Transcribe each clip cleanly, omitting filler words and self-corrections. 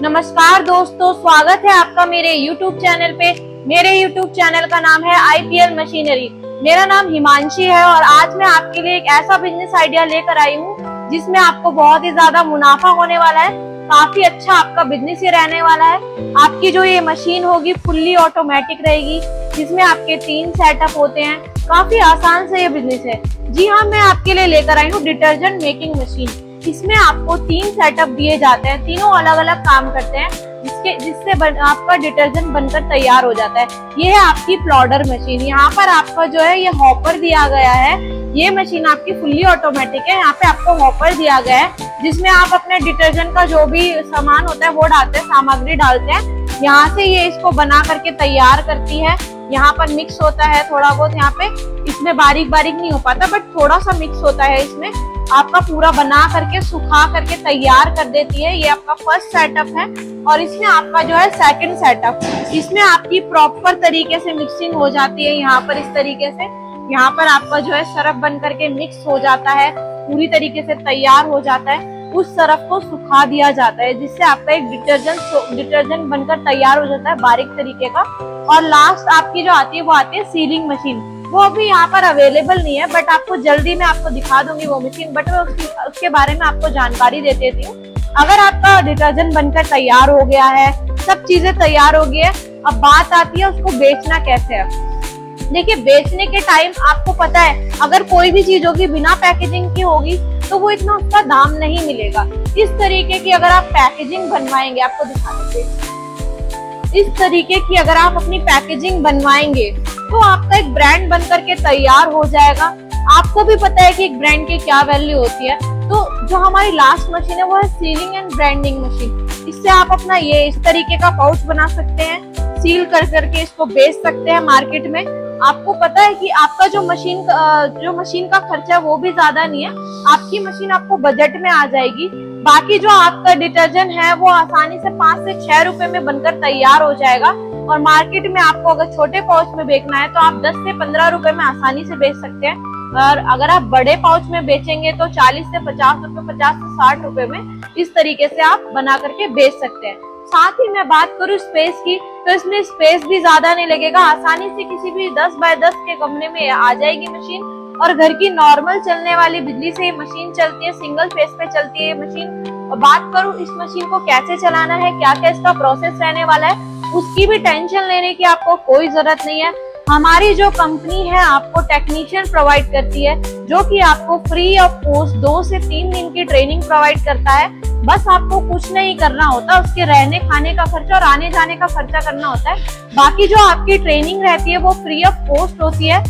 नमस्कार दोस्तों, स्वागत है आपका मेरे YouTube चैनल पे। मेरे YouTube चैनल का नाम है IPL मशीनरी। मेरा नाम हिमांशी है और आज मैं आपके लिए एक ऐसा बिजनेस आइडिया लेकर आई हूँ जिसमें आपको बहुत ही ज्यादा मुनाफा होने वाला है। काफी अच्छा आपका बिजनेस ये रहने वाला है। आपकी जो ये मशीन होगी फुल्ली ऑटोमेटिक रहेगी, जिसमें आपके 3 सेटअप होते हैं। काफी आसान से ये बिजनेस है। जी हाँ, मैं आपके लिए लेकर आई हूँ डिटर्जेंट मेकिंग मशीन। इसमें आपको 3 सेटअप दिए जाते हैं, तीनों अलग अलग काम करते हैं, जिससे आपका डिटर्जेंट बनकर तैयार हो जाता है। ये है आपकी प्लॉडर मशीन। यहाँ पर आपका जो है ये हॉपर दिया गया है। ये मशीन आपकी फुल्ली ऑटोमेटिक है। यहाँ पे आपको हॉपर दिया गया है जिसमें आप अपने डिटर्जेंट का जो भी सामान होता है वो डालते हैं, सामग्री डालते हैं। यहाँ से ये इसको बना करके तैयार करती है। यहाँ पर मिक्स होता है थोड़ा बहुत, यहाँ पे इसमें बारीक बारीक नहीं हो पाता बट थोड़ा सा मिक्स होता है। इसमें आपका पूरा बना करके सुखा करके तैयार कर देती है। ये आपका फर्स्ट सेटअप है और इसमें आपका जो है सेकंड सेटअप। इसमें आपकी प्रॉपर तरीके से मिक्सिंग हो जाती है। यहाँ पर इस तरीके से यहाँ पर आपका जो है सरफ बन करके मिक्स हो जाता है, पूरी तरीके से तैयार हो जाता है। उस सरफ को सुखा दिया जाता है जिससे आपका एक डिटर्जेंट बनकर तैयार हो जाता है बारीक तरीके का। और लास्ट आपकी जो आती है वो आती है सीलिंग मशीन। वो अभी यहाँ पर अवेलेबल नहीं है बट आपको जल्दी मैं आपको दिखा दूंगी वो मशीन, बट मैं उसके बारे में आपको जानकारी दे देती हूँ। अगर आपका डिटर्जेंट बनकर तैयार हो गया है, सब चीजें तैयार हो गई है, अब बात आती है उसको बेचना कैसे है। देखिए, बेचने के टाइम आपको पता है अगर कोई भी चीज होगी बिना पैकेजिंग की होगी तो वो इतना उसका दाम नहीं मिलेगा। इस तरीके की अगर आप पैकेजिंग बनवाएंगे, आपको दिखा देते, इस तरीके की अगर आप अपनी पैकेजिंग बनवाएंगे तो आपका एक ब्रांड बन करके तैयार हो जाएगा। आपको भी पता है कि एक ब्रांड की क्या वैल्यू होती है। तो जो हमारी लास्ट मशीन है वो है सीलिंग एंड ब्रांडिंग मशीन। इससे आप अपना ये इस तरीके का पाउच बना सकते हैं, सील कर करके इसको बेच सकते हैं मार्केट में। आपको पता है कि आपका जो मशीन का खर्चा वो भी ज्यादा नहीं है। आपकी मशीन आपको बजट में आ जाएगी। बाकी जो आपका डिटर्जेंट है वो आसानी से 5 से 6 रुपए में बनकर तैयार हो जाएगा। और मार्केट में आपको अगर छोटे पाउच में बेचना है तो आप 10 से 15 रुपए में आसानी से बेच सकते हैं। और अगर आप बड़े पाउच में बेचेंगे तो 40 से 50 रुपए, 50 से 60 रुपए में इस तरीके से आप बना करके बेच सकते हैं। साथ ही मैं बात करूँ स्पेस की, तो इसमें स्पेस भी ज्यादा नहीं लगेगा। आसानी से किसी भी 10 बाय 10 के कमरे में आ जाएगी मशीन। और घर की नॉर्मल चलने वाली बिजली से ये मशीन चलती है, सिंगल फेस पे चलती है ये मशीन। और बात करूँ इस मशीन को कैसे चलाना है, क्या क्या इसका प्रोसेस रहने वाला है, उसकी भी टेंशन लेने की आपको कोई जरूरत नहीं है। हमारी जो कंपनी है आपको टेक्नीशियन प्रोवाइड करती है, जो कि आपको फ्री ऑफ कॉस्ट 2 से 3 दिन की ट्रेनिंग प्रोवाइड करता है। बस आपको कुछ नहीं करना होता, उसके रहने खाने का खर्चा और आने जाने का खर्चा करना होता है। बाकी जो आपकी ट्रेनिंग रहती है वो फ्री ऑफ कॉस्ट होती है।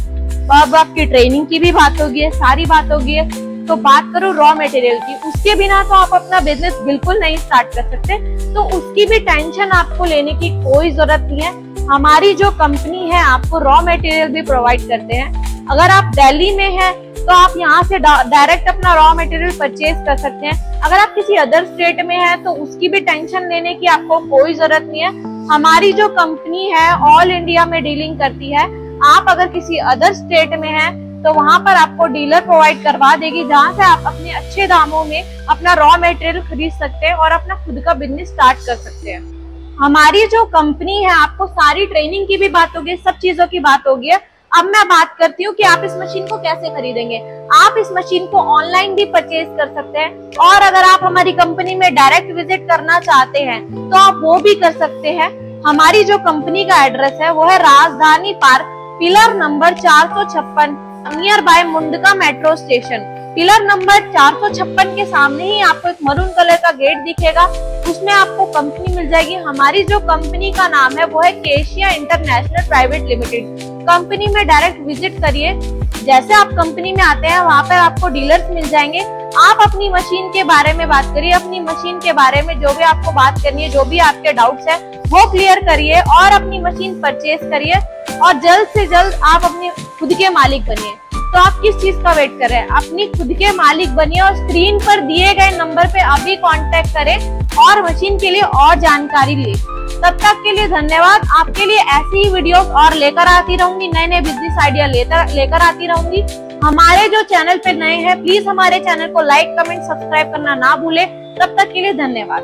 अब आपकी ट्रेनिंग की भी बात होगी है, सारी बात होगी है। तो बात करूँ रॉ मटेरियल की, उसके बिना तो आप अपना बिजनेस बिल्कुल नहीं स्टार्ट कर सकते। तो उसकी भी टेंशन आपको लेने की कोई जरूरत नहीं है। हमारी जो कंपनी है आपको रॉ मटेरियल भी प्रोवाइड करते हैं। अगर आप दिल्ली में हैं तो आप यहाँ से डायरेक्ट अपना रॉ मटेरियल परचेज कर सकते हैं। अगर आप किसी अदर स्टेट में हैं तो उसकी भी टेंशन लेने की आपको कोई जरूरत नहीं है। हमारी जो कंपनी है ऑल इंडिया में डीलिंग करती है। आप अगर किसी अदर स्टेट में हैं तो वहां पर आपको डीलर प्रोवाइड करवा देगी, जहां से आप अपने अच्छे दामों में अपना रॉ मटेरियल खरीद सकते हैं और अपना खुद का बिजनेस स्टार्ट कर सकते हैं। हमारी जो कंपनी है आपको सारी ट्रेनिंग की भी बात होगी, सब चीजों की बात होगी। अब मैं बात करती हूँ कि आप इस मशीन को कैसे खरीदेंगे। आप इस मशीन को ऑनलाइन भी परचेज कर सकते हैं और अगर आप हमारी कंपनी में डायरेक्ट विजिट करना चाहते हैं तो आप वो भी कर सकते हैं। हमारी जो कंपनी का एड्रेस है वो है राजधानी park, pillar number 456, near by Mundka metro station. Pillar number 456 के सामने ही आपको एक मरून कलर का गेट दिखेगा, उसमें आपको कंपनी मिल जाएगी। हमारी जो कंपनी का नाम है वो है केशिया इंटरनेशनल प्राइवेट लिमिटेड। कंपनी में डायरेक्ट विजिट करिए। जैसे आप कंपनी में आते हैं वहां पर आपको डीलर्स मिल जाएंगे। आप अपनी मशीन के बारे में बात करिए, अपनी मशीन के बारे में जो भी आपको बात करनी है, जो भी आपके डाउट्स है वो क्लियर करिए और अपनी मशीन परचेज करिए और जल्द से जल्द आप अपने खुद के मालिक बनिए। तो आप किस चीज का वेट कर रहे हैं, अपनी खुद के मालिक बनिए और स्क्रीन पर दिए गए नंबर पे अभी कांटेक्ट करें और मशीन के लिए और जानकारी ले। तब तक के लिए धन्यवाद। आपके लिए ऐसी ही वीडियोस और लेकर आती रहूंगी, नए नए बिजनेस आइडिया लेकर आती रहूंगी। हमारे जो चैनल पे नए हैं प्लीज हमारे चैनल को लाइक, कमेंट, सब्सक्राइब करना ना भूले। तब तक के लिए धन्यवाद।